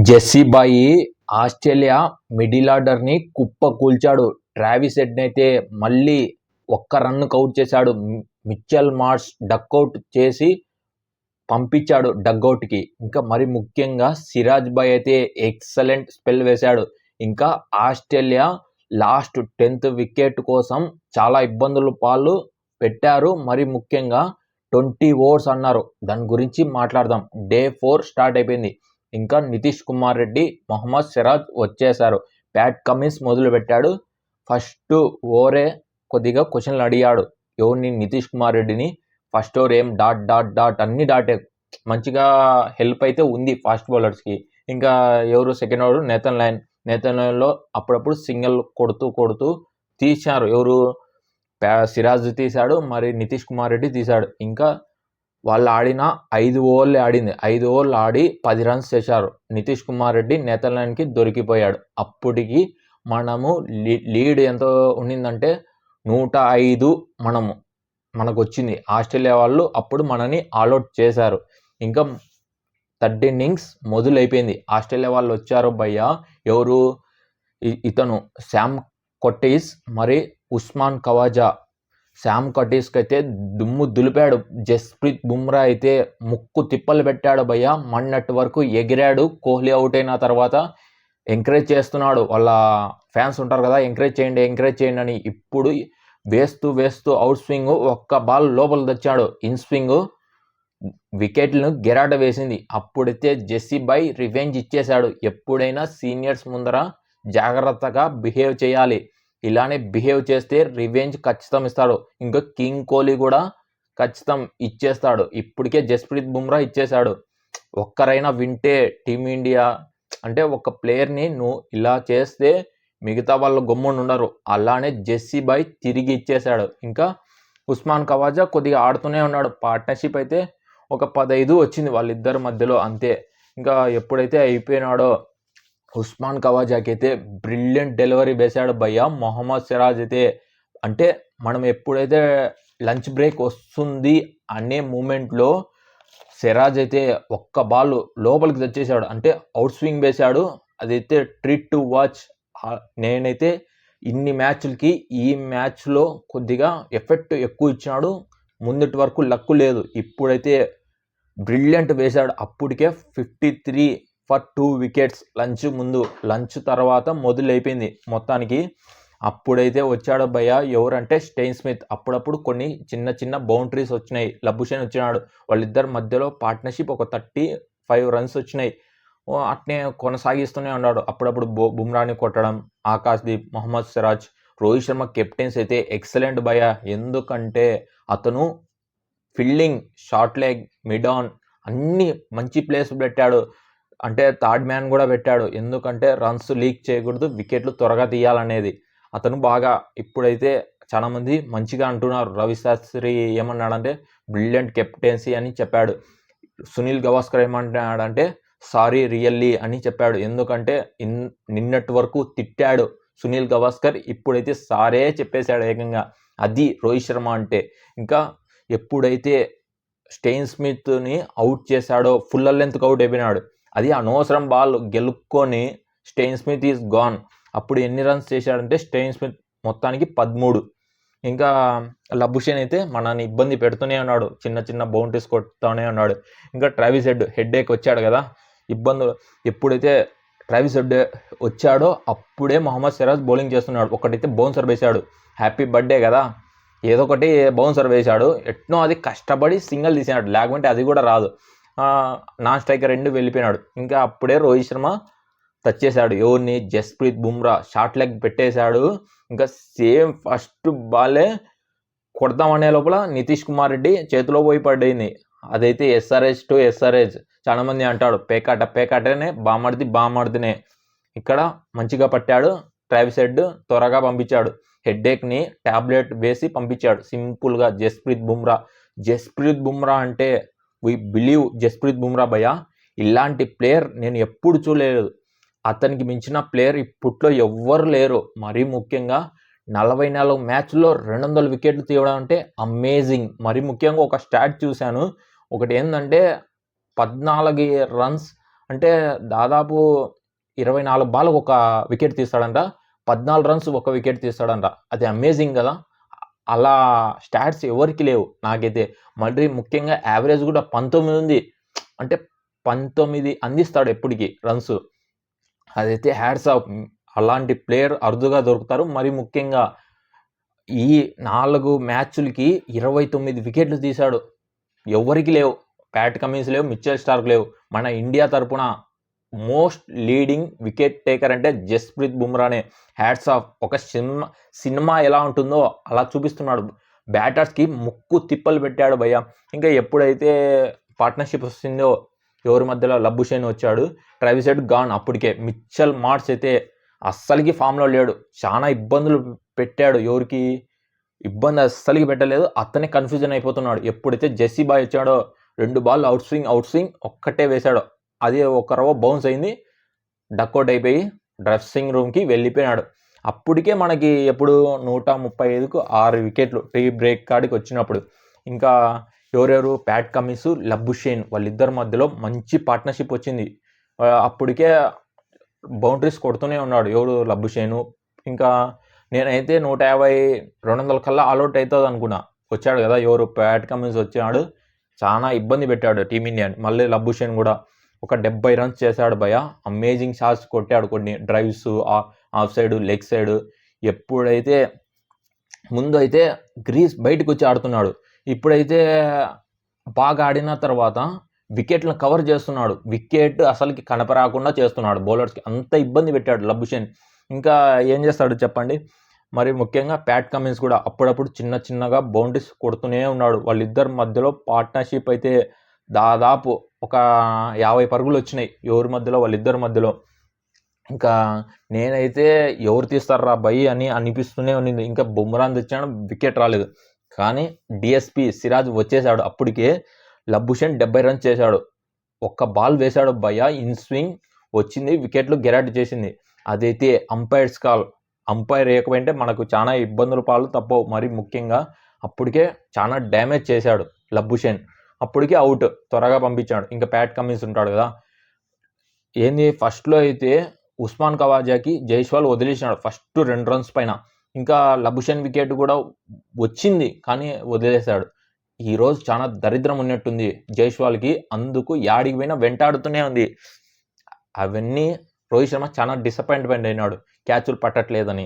జెస్సీబాయి Australia middle ఆర్డర్ని కుప్ప కూల్చాడు. Travis హెడ్నైతే మళ్ళీ ఒక్క రన్నుకు అవుట్ చేశాడు. మిచెల్ మార్ష్ డక్అవుట్ చేసి పంపించాడు డగ్అవుట్కి. ఇంకా మరి ముఖ్యంగా సిరాజ్ బాయ్ అయితే ఎక్సలెంట్ స్పెల్ వేశాడు. ఇంకా ఆస్ట్రేలియా లాస్ట్ 10th వికెట్ కోసం చాలా ఇబ్బందులు పాలు పెట్టారు. మరి ముఖ్యంగా 20 overs అన్నారు. దాని గురించి మాట్లాడదాం. డే 4 స్టార్ట్ అయిపోయింది. ఇంకా నితీష్ కుమార్ రెడ్డి, మొహమ్మద్ సిరాజ్ వచ్చేశారు. ప్యాట్ కమిన్స్ మొదలు పెట్టాడు. ఫస్ట్ ఓవరే కొద్దిగా క్వశ్చన్లు అడిగాడు ఎవరిని, నితీష్ కుమార్ రెడ్డిని. ఫస్ట్ ఓవర్ ఏం డాట్ డాట్ డాట్ అన్ని డాటే, మంచిగా హెల్ప్ అయితే ఉంది ఫాస్ట్ బౌలర్స్కి. ఇంకా ఎవరు సెకండ్ ఓవర్ నేతన్ లైన్లో అప్పుడప్పుడు సింగిల్ కొడుతూ తీశారు. ఎవరు సిరాజ్ తీశాడు, మరి నితీష్ కుమార్ రెడ్డి తీశాడు. ఇంకా వాళ్ళు ఆడిన 5 ఓవర్లే ఆడింది. 5 ఓవర్లు ఆడి 10 runs చేశారు. నితీష్ కుమార్ రెడ్డి నెదర్లాండ్కి దొరికిపోయాడు. అప్పటికి మనము లీడ్ ఎంత ఉండిందంటే 105 మనకు వచ్చింది. ఆస్ట్రేలియా వాళ్ళు అప్పుడు మనని ఆల్అౌట్ చేశారు. ఇంకా 3rd innings మొదలైపోయింది. ఆస్ట్రేలియా వాళ్ళు వచ్చారు భయ్య. ఎవరు ఇతను శామ్ కర్టిస్, మరి ఉస్మాన్ ఖవాజా. శామ్ కర్టిస్కి అయితే దుమ్ము దులిపాడు. జస్ప్రీత్ బుమ్రా అయితే ముక్కు తిప్పలు పెట్టాడు భయ్య. మొన్నటి వరకు ఎగిరాడు. కోహ్లీ అవుట్ అయిన తర్వాత ఎంకరేజ్ చేస్తున్నాడు. వాళ్ళ ఫ్యాన్స్ ఉంటారు కదా, ఎంకరేజ్ చేయండి అని. ఇప్పుడు వేస్తూ అవుట్ స్వింగ్ ఒక్క బాల్ లోపల తెచ్చాడు. ఇన్ స్వింగ్ వికెట్లను గెరాట వేసింది. అప్పుడైతే జెస్సీబాయ్ రివెంజ్ ఇచ్చేశాడు. ఎప్పుడైనా సీనియర్స్ ముందర జాగ్రత్తగా బిహేవ్ చేయాలి. ఇలానే బిహేవ్ చేస్తే రివెంజ్ ఖచ్చితం ఇస్తాడు. ఇంకా కింగ్ కోహ్లీ కూడా ఖచ్చితం ఇచ్చేస్తాడు. ఇప్పటికే జస్ప్రీత్ బుమ్రా ఇచ్చేశాడు. ఒక్కరైనా వింటే టీమిండియా అంటే ఒక ప్లేయర్ని నువ్వు ఇలా చేస్తే మిగతా వాళ్ళు గమ్మున ఉండరు. అలానే జెస్సీబాయ్ తిరిగి ఇచ్చేశాడు. ఇంకా ఉస్మాన్ ఖవాజా కొద్దిగా ఆడుతూనే ఉన్నాడు. పార్ట్నర్షిప్ అయితే ఒక 15 వచ్చింది వాళ్ళిద్దరి మధ్యలో, అంతే. ఇంకా ఎప్పుడైతే అయిపోయినాడో ఉస్మాన్ ఖవాజాకి అయితే బ్రిలియంట్ డెలివరీ వేశాడు భయ్య. మొహమ్మద్ సిరాజ్ అయితే అంటే మనం ఎప్పుడైతే లంచ్ బ్రేక్ వస్తుంది అనే మూమెంట్లో సిరాజ్ అయితే ఒక్క బాల్ లోపలికి తెచ్చేసాడు. అంటే అవుట్ స్వింగ్ వేశాడు. అదైతే ట్రీట్ టు వాచ్. నేనైతే ఇన్ని మ్యాచ్లకి ఈ మ్యాచ్లో కొద్దిగా ఎఫెక్ట్ ఎక్కువ ఇచ్చినాడు. ముందటి వరకు లక్కు లేదు. ఇప్పుడైతే బ్రిలియంట్ వేశాడు. అప్పటికే 53 for 2 wickets. లంచ్ తర్వాత మొదలైపోయింది మొత్తానికి. అప్పుడైతే వచ్చాడు భయ్య ఎవరంటే స్టెయిన్ స్మిత్. అప్పుడప్పుడు కొన్ని చిన్న బౌండరీస్ వచ్చినాయి. లబుషేన్ వచ్చినాడు. వాళ్ళిద్దరి మధ్యలో పార్ట్నర్షిప్ ఒక 35 runs వచ్చినాయి. అట్నే కొనసాగిస్తూనే ఉన్నాడు. అప్పుడప్పుడు బుమ్రాని కొట్టడం, ఆకాశ్దీప్, మొహమ్మద్ సిరాజ్, రోహిత్ శర్మ కెప్టెన్స్ అయితే ఎక్సలెంట్ భయ్య. ఎందుకంటే అతను fielding, short leg, mid on అన్ని మంచి ప్లేస్ పెట్టాడు. అంటే థర్డ్ మ్యాన్ కూడా పెట్టాడు. ఎందుకంటే రన్స్ లీక్ చేయకూడదు, వికెట్లు త్వరగా తీయాలనేది. అతను బాగా ఇప్పుడైతే చాలామంది మంచిగా అంటున్నారు. రవి శాస్త్రి ఏమన్నాడంటే బ్రిలియంట్ కెప్టెన్సీ అని చెప్పాడు. సునీల్ గవాస్కర్ ఏమంటున్నాడంటే సారీ రియల్లీ అని చెప్పాడు. ఎందుకంటే నిన్నటి వరకు తిట్టాడు సునీల్ గవాస్కర్, ఇప్పుడైతే సారే చెప్పేశాడు ఏకంగా. అది రోహిత్ శర్మ అంటే. ఇంకా ఎప్పుడైతే స్టెయిన్ స్మిత్ని అవుట్ చేశాడో ఫుల్ లెంత్కి అవుట్ అయిపోయినాడు. అది అనవసరం బాల్ గెలుక్కొని స్టెయిన్ స్మిత్ ఈజ్ గాన్. అప్పుడు ఎన్ని రన్స్ చేశాడంటే స్టెయిన్ స్మిత్ మొత్తానికి 13. ఇంకా లబుషేన్ అయితే మనని ఇబ్బంది పెడుతూనే ఉన్నాడు. చిన్న బౌండరీస్ కొడుతూనే ఉన్నాడు. ఇంకా ట్రావిస్ హెడ్ఏక్ వచ్చాడు కదా, ఇబ్బందులు. ఎప్పుడైతే ట్రావిస్ హెడ్ వచ్చాడో అప్పుడే మొహమ్మద్ సిరాజ్ బౌలింగ్ చేస్తున్నాడు. ఒకటైతే బౌన్సర్ వేశాడు. హ్యాపీ బర్త్డే కదా, ఏదో ఒకటి బౌన్సర్ వేశాడు. ఎట్నో అది కష్టపడి సింగిల్ తీసినాడు. లేకుంటే అది కూడా రాదు. నాన్ స్ట్రైకర్ 2 వెళ్ళిపోయినాడు. ఇంకా అప్పుడే రోహిత్ శర్మ టచ్ చేశాడు. ఎవరిని, జస్ప్రీత్ బుమ్రా షార్ట్ లెగ్ పెట్టేశాడు. ఇంకా సేమ్ ఫస్ట్ బాలే కొడదామనే లోపల నితీష్ కుమార్ రెడ్డి చేతిలో పోయి పడింది. అదైతే ఎస్ఆర్హెచ్ టు ఎస్ఆర్హెచ్. చాలా మంది అంటాడు పేకాటనే బామర్దినే. ఇక్కడ మంచిగా పట్టాడు. ట్రావిస్ హెడ్ త్వరగా పంపించాడు. హెడ్ఏక్ని టాబ్లెట్ వేసి పంపించాడు సింపుల్గా. జస్ప్రీత్ బుమ్రా అంటే వీ బిలీవ్ జస్ప్రీత్ బుమ్రా భయ్య. ఇలాంటి ప్లేయర్ నేను ఎప్పుడు చూడలేదు. అతనికి మించిన ప్లేయర్ ఇప్పట్లో ఎవ్వరు లేరు. మరీ ముఖ్యంగా 44 మ్యాచ్ల్లో 200 వికెట్లు తీయడం అంటే అమేజింగ్. మరీ ముఖ్యంగా ఒక స్టాట్ చూశాను. ఒకటి ఏంటంటే 14 runs అంటే దాదాపు 24 బాల్‌కి ఒక వికెట్ తీస్తాడంట. 14 రన్స్ ఒక వికెట్ తీస్తాడంట. అది అమేజింగ్ కదా! అలా స్టాట్స్ ఎవరికీ లేవు నాకైతే. మళ్ళీ ముఖ్యంగా యావరేజ్ కూడా 19 ఉంది. అంటే 19 అందిస్తాడు ఎప్పటికి రన్స్. అదైతే హ్యాట్స్ ఆఫ్. అలాంటి ప్లేయర్ అరుదుగా దొరుకుతారు. మరి ముఖ్యంగా ఈ 4 మ్యాచ్‌లకి 29 వికెట్లు తీశాడు. ఎవ్వరికీ లేవు. ప్యాట్ కమిన్స్ లేవు, మిచెల్ స్టార్క్ లేవు. మన ఇండియా తరపున మోస్ట్ లీడింగ్ వికెట్ టేకర్ అంటే జస్ప్రీత్ బుమ్రానే. Hats off. ఒక సినిమా ఎలా ఉంటుందో అలా చూపిస్తున్నాడు. బ్యాటర్స్‌కి ముక్కు తిప్పలు పెట్టాడు భయ్యా. ఇంకా ఎప్పుడైతే పార్ట్నర్‌షిప్ వస్తుందో ఎవరి మధ్యలో లబ్బుషేన్ వచ్చాడు. ట్రావిస్ హెడ్ గాన్ అప్పటికే. మిచెల్ మార్ష్ అయితే అస్సలకి ఫామ్‌లో లేడు. చాలా ఇబ్బందులు పెట్టాడు. ఎవరికి ఇబ్బంది అస్సలకి పెట్టలేదు. అతనే కన్ఫ్యూజన్ అయిపోతున్నాడు. ఎప్పుడైతే జెస్సీ బాయ్ వచ్చాడో 2 బాల్ అవుట్ స్వింగ్ ఒక్కటే వేశాడు. అది ఒక రవ్వ బౌన్స్ అయింది. డక్అవుట్ అయిపోయి డ్రెస్సింగ్ రూమ్‌కి వెళ్ళిపోయాడు. అప్పటికే మనకి ఎప్పుడు 135కు 6 వికెట్లు టీ బ్రేక్ కాడికి వచ్చినప్పుడు. ఇంకా ఎవరెవరు ప్యాట్ కమిన్స్, లబ్బుషేన్ వాళ్ళిద్దరి మధ్యలో మంచి పార్ట్నర్‌షిప్ వచ్చింది. అప్పటికే బౌండరీస్ కొడుతూనే ఉన్నాడు ఎవరు లబ్బుషేను. ఇంకా నేనైతే 150, 200 కల్లా ఆల్అవుట్ అవుతుంది అనుకున్నా. వచ్చాడు కదా ఎవరు ప్యాట్ కమిన్స్ వచ్చాడు. చాలా ఇబ్బంది పెట్టాడు టీమిండియాని. మళ్ళీ లబ్బుషేన్ కూడా ఒక 70 రన్స్ చేశాడు భయ్య. అమేజింగ్ షాట్స్ కొట్టాడు. కొన్ని drives of side, leg side. ఎప్పుడైతే ముందు అయితే గ్రీస్ బయటకు వచ్చి ఆడుతున్నాడు. ఇప్పుడైతే బాగా ఆడిన తర్వాత వికెట్లను కవర్ చేస్తున్నాడు. వికెట్ అసలుకి కనపరాకుండా చేస్తున్నాడు బౌలర్స్కి. అంత ఇబ్బంది పెట్టాడు లబ్బుషేన్. ఇంకా ఏం చేస్తాడు చెప్పండి. మరి ముఖ్యంగా ప్యాట్ కమిన్స్ కూడా అప్పుడప్పుడు చిన్నగా బౌండరీస్ కొడుతూనే ఉన్నాడు. వాళ్ళిద్దరి మధ్యలో పార్ట్నర్షిప్ అయితే దాదాపు ఒక 50 పరుగులు వచ్చినాయి ఎవరి మధ్యలో, వాళ్ళిద్దరి మధ్యలో. ఇంకా నేనైతే ఎవరు తీస్తారా భయ్ అని అనిపిస్తూనే ఉన్నింది. ఇంకా బుమ్రాన్ తెచ్చాడు, వికెట్ రాలేదు. కానీ డిఎస్పి సిరాజ్ వచ్చేసాడు. అప్పటికే లబ్బుషేన్ 70 రన్స్ చేశాడు. ఒక్క బాల్ వేశాడు భయ్య, ఇన్ స్వింగ్ వచ్చింది, వికెట్లు గెరాట్ చేసింది. అదైతే అంపైర్స్ కాల్. అంపైర్ వేయకపోయింటే మనకు చాలా ఇబ్బందుల పాలు తప్పవు. మరి ముఖ్యంగా అప్పటికే చాలా డ్యామేజ్ చేశాడు లబ్బుషేన్. అప్పటికే అవుట్, త్వరగా పంపించాడు. ఇంకా ప్యాట్ కమిన్స్ ఉంటాడు కదా. ఏంది ఫస్ట్లో అయితే ఉస్మాన్ ఖవాజాకి జైస్వాల్ వదిలేసినాడు ఫస్ట్ 2 రన్స్ పైన. ఇంకా లబ్బుషేన్ వికెట్ కూడా వచ్చింది కానీ వదిలేశాడు. ఈరోజు చాలా దరిద్రం ఉన్నట్టుంది జైస్వాల్కి. అందుకు యాడికి పోయినా వెంటాడుతూనే ఉంది. అవన్నీ రోహిత్ శర్మ చాలా డిసప్పాయింట్మెంట్ అయినాడు క్యాచ్లు పట్టట్లేదని.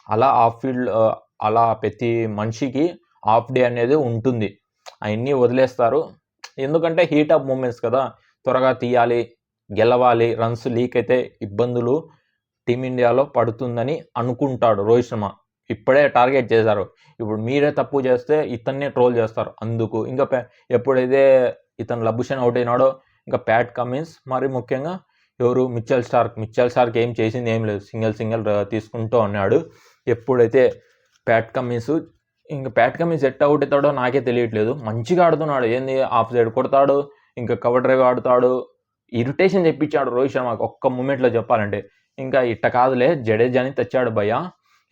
అలా ఆఫ్ ఫీల్డ్ అలా ప్రతి మనిషికి ఆఫ్ డే అనేది ఉంటుంది. అవన్నీ వదిలేస్తారు. ఎందుకంటే హీట్ ఆఫ్ మూమెంట్స్ కదా. త్వరగా తీయాలి, గెలవాలి, రన్స్ లీక్ అయితే ఇబ్బందులు టీమిండియాలో పడుతుందని అనుకుంటాడు రోహిత్ శర్మ. ఇప్పుడే టార్గెట్ చేశారు. ఇప్పుడు మీరే తప్పు చేస్తే ఇతన్నే ట్రోల్ చేస్తారు. అందుకు ఇంకా ఎప్పుడైతే ఇతను లబ్బుషేన్ అవుట్ అయినాడో ఇంకా ప్యాట్ కమిన్స్, మరి ముఖ్యంగా ఎవరు మిచెల్ స్టార్క్ ఏం చేసింది ఏం లేదు. సింగిల్ తీసుకుంటూ ఉన్నాడు. ఎప్పుడైతే ప్యాట్ కమిన్స్ ఎట్ అవుట్ అవుతాడో నాకే తెలియట్లేదు. మంచిగా ఆడుతున్నాడు. ఏంది ఆఫ్ సైడ్ కొడతాడు, ఇంకా కవర్ డ్రైవ్ ఆడుతాడు. ఇరిటేషన్ తెప్పించాడు రోహిత్ శర్మకి ఒక్క మూమెంట్లో చెప్పాలంటే. ఇంకా ఇట్ట కాదులే జడేజాని తెచ్చాడు భయ్య.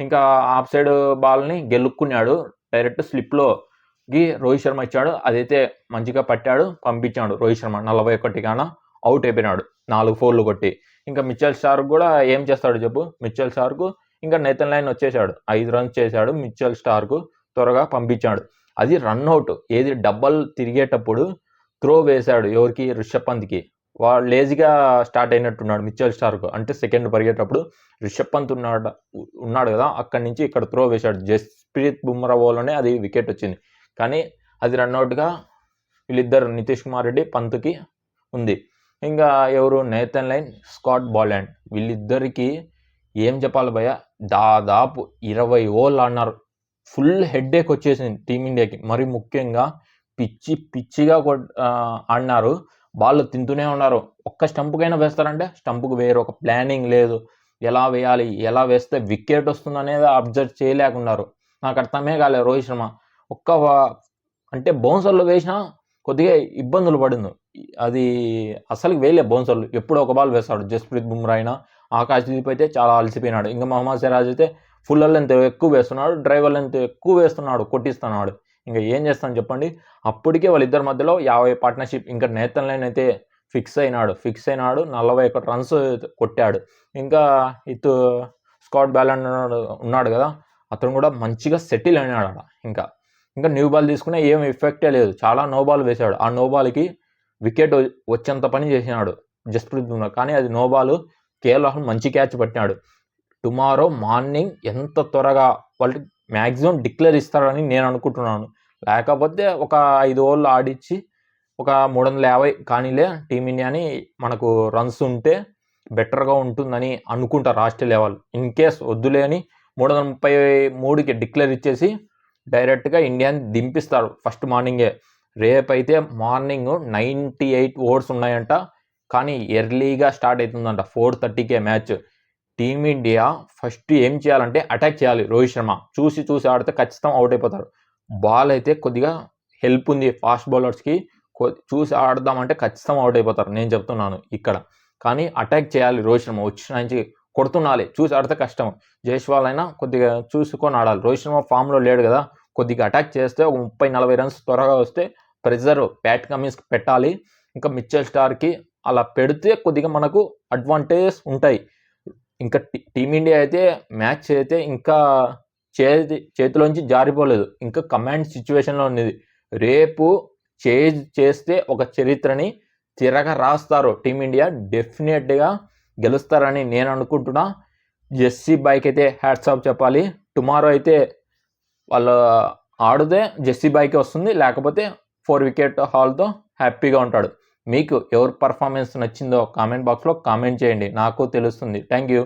ఇంకా ఆఫ్ సైడ్ బాల్ని గెలుక్కున్నాడు. డైరెక్ట్ స్లిప్లోకి రోహిత్ శర్మ ఇచ్చాడు. అదైతే మంచిగా పట్టాడు, పంపించాడు రోహిత్ శర్మ. 41 కాన అవుట్ అయిపోయినాడు 4 4లు కొట్టి. ఇంకా మిచెల్ స్టార్క్ కూడా ఏం చేస్తాడు చెప్పు. మిచెల్ స్టార్క్ ఇంకా నేతన్ లైన్ వచ్చేసాడు. 5 రన్స్ చేశాడు మిచెల్ స్టార్క్. త్వరగా పంపించాడు. అది రన్అట్. ఏది డబ్బల్ తిరిగేటప్పుడు త్రో వేశాడు ఎవరికి, రిషబ్ పంత్కి. వాడు లేజీగా స్టార్ట్ అయినట్టున్నాడు మిచెల్ స్టార్క్. అంటే సెకండ్ పరిగేటప్పుడు రిషబ్ పంత్ ఉన్నాడు కదా, అక్కడి నుంచి ఇక్కడ త్రో వేశాడు. జస్ప్రీత్ బుమ్రా ఓవర్లోనే అది వికెట్ వచ్చింది. కానీ అది రన్అట్గా వీళ్ళిద్దరు నితీష్ కుమార్ రెడ్డి, పంత్కి ఉంది. ఇంకా ఎవరు నేతన్ లైన్, స్కాట్ బాలాండ్, వీళ్ళిద్దరికి ఏం చెప్పాలి భయ్య. దాదాపు 20 ఓవర్లు ఆడినారు. ఫుల్ హెడ్ఏక్ వచ్చేసింది టీమిండియాకి. మరి ముఖ్యంగా పిచ్చిగా ఆడినారు. బాల్ తింటూనే ఉన్నారు. ఒక్క స్టంప్కైనా వేస్తారంటే స్టంప్కి వేయరు. ఒక ప్లానింగ్ లేదు. ఎలా వేయాలి, ఎలా వేస్తే వికెట్ వస్తుంది అనేది అబ్జర్వ్ చేయలేకున్నారు. నాకు అర్థమే కాలేదు రోహిత్ శర్మ. అంటే బౌన్సర్లు వేసినా కొద్దిగా ఇబ్బందులు పడింది. అది అసలుకి వేయలే బౌన్సర్లు. ఎప్పుడో ఒక బాల్ వేస్తాడు. జస్ప్రీత్ బుమ్రా అయినా, ఆకాశ్దీప్ అయితే చాలా అలసిపోయినాడు. ఇంకా మహమ్మద్ సిరాజ్ అయితే ఫుల్ లెంత్ ఎక్కువ వేస్తున్నాడు, డ్రైవర్ లెంత్ ఎక్కువ వేస్తున్నాడు, కొట్టిస్తున్నాడు. ఇంకా ఏం చేస్తాను చెప్పండి. అప్పటికే వాళ్ళిద్దరి మధ్యలో 50 పార్ట్నర్షిప్. ఇంకా నేతన్ లైన్ అయితే ఫిక్స్ అయినాడు 41 రన్స్ కొట్టాడు. ఇంకా స్కాట్ బ్యాలెన్ ఉన్నాడు కదా, అతను కూడా మంచిగా సెటిల్ అయినాడు ఆడ. ఇంకా న్యూ బాల్ తీసుకునే ఏం ఎఫెక్టే లేదు, చాలా నో బాల్ వేశాడు. ఆ నో బాల్కి వికెట్ వచ్చేంత పని చేసినాడు జస్ప్రీత్ బుమ్రా, కానీ అది నో బాల్. కేఎల్ రాహుల్ మంచి క్యాచ్ పట్టినాడు. టుమారో మార్నింగ్ ఎంత త్వరగా వాళ్ళు మ్యాక్సిమం డిక్లేర్ ఇస్తారని నేను అనుకుంటున్నాను. లేకపోతే ఒక 5 ఓవర్లు ఆడిచ్చి ఒక 350 కానీలే టీమిండియాని మనకు రన్స్ ఉంటే బెటర్గా ఉంటుందని అనుకుంటారు ఆస్ట్రేలియా వాళ్ళు. ఇన్ కేస్ వద్దులే అని 333కి డిక్లేర్ ఇచ్చేసి డైరెక్ట్గా ఇండియాని దింపిస్తారు ఫస్ట్ మార్నింగే. రేపైతే మార్నింగ్ 98 ఓవర్స్ ఉన్నాయంట, కానీ ఎర్లీగా స్టార్ట్ అవుతుందంట. 4:30కే మ్యాచ్. టీమిండియా ఫస్ట్ ఏం చేయాలంటే అటాక్ చేయాలి. రోహిత్ శర్మ చూసి ఆడితే ఖచ్చితంగా అవుట్ అయిపోతారు. బాల్ అయితే కొద్దిగా హెల్ప్ ఉంది ఫాస్ట్ బౌలర్స్కి, చూసి ఆడదామంటే ఖచ్చితంగా అవుట్ అయిపోతారు, నేను చెప్తున్నాను ఇక్కడ. కానీ అటాక్ చేయాలి. రోహిత్ శర్మ వచ్చిన నుంచి కొడుతుండాలి, చూసి ఆడితే కష్టం. జైస్వాల్ అయినా కొద్దిగా చూసుకొని ఆడాలి. రోహిత్ శర్మ ఫామ్లో లేడు కదా, కొద్దిగా అటాక్ చేస్తే ఒక 30-40 రన్స్ త్వరగా వస్తే ప్రెజర్ ప్యాట్ కమిన్స్కి పెట్టాలి. ఇంకా మిచెల్ స్టార్కి అలా పెడితే కొద్దిగా మనకు అడ్వాంటేజెస్ ఉంటాయి. ఇంకా టీమిండియా అయితే మ్యాచ్ అయితే ఇంకా చేతిలోంచి జారిపోలేదు, ఇంకా కమాండ్ సిచ్యువేషన్లో ఉన్నది. రేపు చేస్తే ఒక చరిత్రని తిరగ రాస్తారు. టీమిండియా డెఫినెట్గా గెలుస్తారని నేను అనుకుంటున్నా. జెస్సీ బాయ్కి అయితే హ్యాట్స్ ఆఫ్ చెప్పాలి. టుమారో అయితే వాళ్ళు ఆడితే జెస్సీ బాయ్కి వస్తుంది, లేకపోతే 4 వికెట్ హాల్తో హ్యాపీగా ఉంటాడు. మీకు ఎవరి పర్ఫార్మెన్స్ నచ్చిందో కామెంట్ బాక్స్లో కామెంట్ చేయండి, నాకు తెలుస్తుంది. Thank you.